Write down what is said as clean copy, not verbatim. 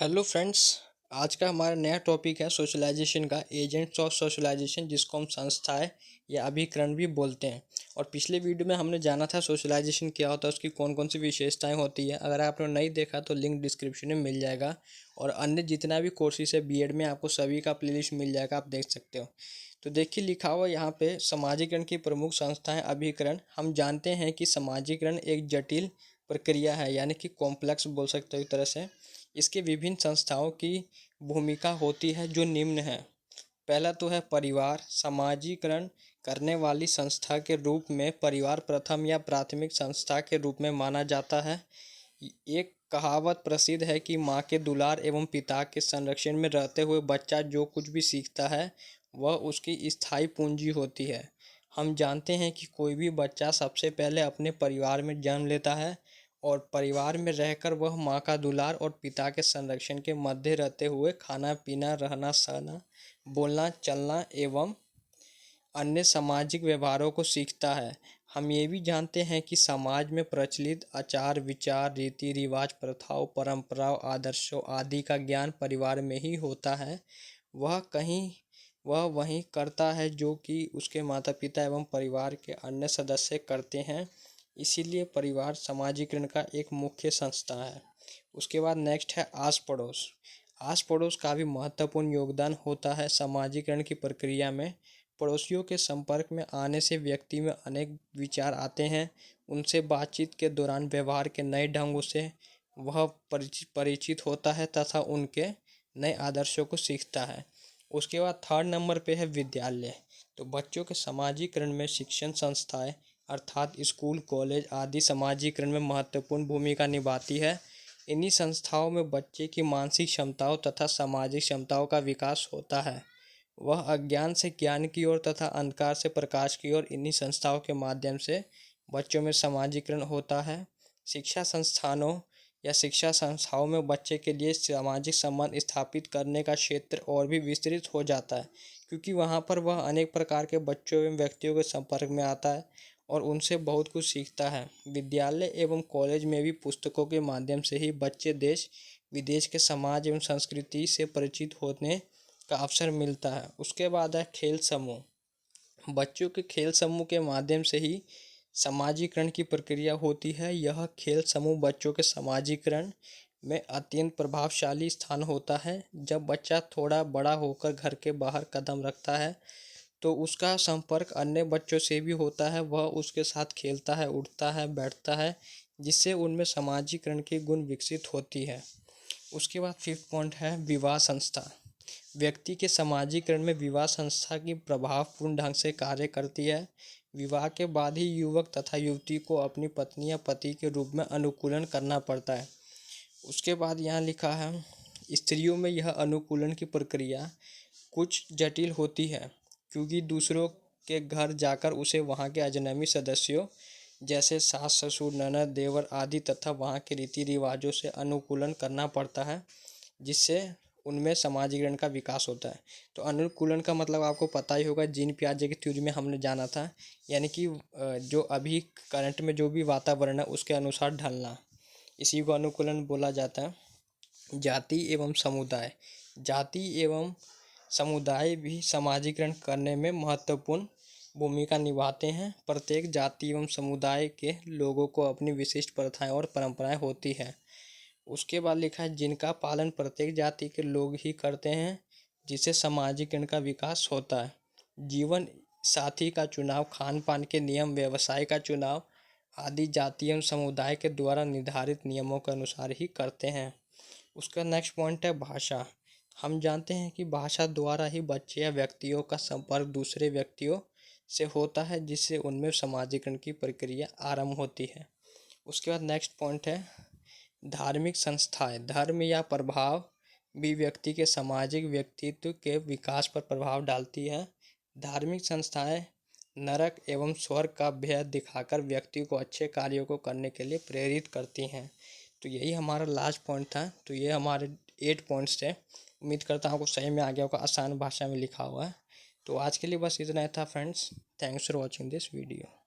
Hello friends. आज का हमारा नया टॉपिक है सोशलाइजेशन का, एजेंट्स ऑफ सोशलाइजेशन, जिसको हम संस्थाएं या अभिकरण भी बोलते हैं। और पिछले वीडियो में हमने जाना था सोशलाइजेशन क्या होता है, उसकी कौन कौन सी विशेषताएं होती है। अगर आपने नहीं देखा तो लिंक डिस्क्रिप्शन में मिल जाएगा, और अन्य जितना भी कोर्सेज है बीएड में आपको सभी का प्लेलिस्ट मिल जाएगा, आप देख सकते हो। तो देखिए लिखा हुआ यहाँ पे समाजीकरण की प्रमुख संस्थाएं अभिकरण। हम जानते हैं कि समाजीकरण एक जटिल प्रक्रिया है, यानी कि कॉम्प्लेक्स बोल सकते हो एक तरह से। इसके विभिन्न संस्थाओं की भूमिका होती है जो निम्न है। पहला तो है परिवार। समाजीकरण करने वाली संस्था के रूप में परिवार प्रथम या प्राथमिक संस्था के रूप में माना जाता है। एक कहावत प्रसिद्ध है कि माँ के दुलार एवं पिता के संरक्षण में रहते हुए बच्चा जो कुछ भी सीखता है वह उसकी स्थायी पूंजी होती है। हम जानते हैं कि कोई भी बच्चा सबसे पहले अपने परिवार में जन्म लेता है, और परिवार में रहकर वह माँ का दुलार और पिता के संरक्षण के मध्य रहते हुए खाना पीना, रहना सहना, बोलना चलना एवं अन्य सामाजिक व्यवहारों को सीखता है। हम ये भी जानते हैं कि समाज में प्रचलित आचार विचार, रीति रिवाज, प्रथाओं, परंपराओं, आदर्शों आदि का ज्ञान परिवार में ही होता है। वह वही करता है जो कि उसके माता पिता एवं परिवार के अन्य सदस्य करते हैं। इसीलिए परिवार समाजीकरण का एक मुख्य संस्था है। उसके बाद नेक्स्ट है आस पड़ोस। आस पड़ोस का भी महत्वपूर्ण योगदान होता है समाजीकरण की प्रक्रिया में। पड़ोसियों के संपर्क में आने से व्यक्ति में अनेक विचार आते हैं। उनसे बातचीत के दौरान व्यवहार के नए ढंगों से वह परिचित होता है तथा उनके नए आदर्शों को सीखता है। उसके बाद थर्ड नंबर पे है विद्यालय। तो बच्चों के समाजीकरण में शिक्षण संस्थाएं अर्थात स्कूल कॉलेज आदि समाजीकरण में महत्वपूर्ण भूमिका निभाती है। इन्हीं संस्थाओं में बच्चे की मानसिक क्षमताओं तथा सामाजिक क्षमताओं का विकास होता है। वह अज्ञान से ज्ञान की ओर तथा अंधकार से प्रकाश की ओर इन्हीं संस्थाओं के माध्यम से बच्चों में समाजीकरण होता है। शिक्षा संस्थानों या शिक्षा संस्थाओं में बच्चे के लिए सामाजिक संबंध स्थापित करने का क्षेत्र और भी विस्तृत हो जाता है, क्योंकि वहाँ पर वह अनेक प्रकार के बच्चों एवं व्यक्तियों के संपर्क में आता है और उनसे बहुत कुछ सीखता है। विद्यालय एवं कॉलेज में भी पुस्तकों के माध्यम से ही बच्चे देश विदेश के समाज एवं संस्कृति से परिचित होने का अवसर मिलता है। उसके बाद है खेल समूह। बच्चों के खेल समूह के माध्यम से ही समाजीकरण की प्रक्रिया होती है। यह खेल समूह बच्चों के समाजीकरण में अत्यंत प्रभावशाली स्थान होता है। जब बच्चा थोड़ा बड़ा होकर घर के बाहर कदम रखता है तो उसका संपर्क अन्य बच्चों से भी होता है। वह उसके साथ खेलता है, उठता है, बैठता है, जिससे उनमें समाजीकरण की गुण विकसित होती है। उसके बाद फिफ्थ पॉइंट है विवाह संस्था। व्यक्ति के समाजीकरण में विवाह संस्था की प्रभावपूर्ण ढंग से कार्य करती है। विवाह के बाद ही युवक तथा युवती को अपनी पत्नी या पति के रूप में अनुकूलन करना पड़ता है। उसके बाद यहाँ लिखा है स्त्रियों में यह अनुकूलन की प्रक्रिया कुछ जटिल होती है, क्योंकि दूसरों के घर जाकर उसे वहाँ के अजनबी सदस्यों जैसे सास ससुर ननद देवर आदि तथा वहाँ के रीति रिवाजों से अनुकूलन करना पड़ता है, जिससे उनमें समाजीकरण का विकास होता है। तो अनुकूलन का मतलब आपको पता ही होगा, जीन पियाजे की थ्योरी में हमने जाना था, यानी कि जो अभी करंट में जो भी वातावरण है उसके अनुसार ढलना, इसी को अनुकूलन बोला जाता है। जाति एवं समुदाय। जाति एवं समुदाय भी समाजीकरण करने में महत्वपूर्ण भूमिका निभाते हैं। प्रत्येक जाति एवं समुदाय के लोगों को अपनी विशिष्ट प्रथाएं और परंपराएं होती है। उसके बाद लिखा है जिनका पालन प्रत्येक जाति के लोग ही करते हैं, जिससे सामाजिकरण का विकास होता है। जीवन साथी का चुनाव, खान पान के नियम, व्यवसाय का चुनाव आदि जाति एवं समुदाय के द्वारा निर्धारित नियमों के अनुसार ही करते हैं। उसका नेक्स्ट पॉइंट है भाषा। हम जानते हैं कि भाषा द्वारा ही बच्चे या व्यक्तियों का संपर्क दूसरे व्यक्तियों से होता है, जिससे उनमें समाजीकरण की प्रक्रिया आरंभ होती है। उसके बाद नेक्स्ट पॉइंट है धार्मिक संस्थाएं। धर्म या प्रभाव भी व्यक्ति के सामाजिक व्यक्तित्व के विकास पर प्रभाव डालती है। धार्मिक संस्थाएं नरक एवं स्वर्ग का भेद दिखाकर व्यक्ति को अच्छे कार्यों को करने के लिए प्रेरित करती हैं। तो यही हमारा लास्ट पॉइंट था। तो ये हमारे 8 पॉइंट्स थे। उम्मीद करता हूँ आपको सही में आ गया होगा, आसान भाषा में लिखा हुआ है। तो आज के लिए बस इतना ही था friends. Thanks for watching this video.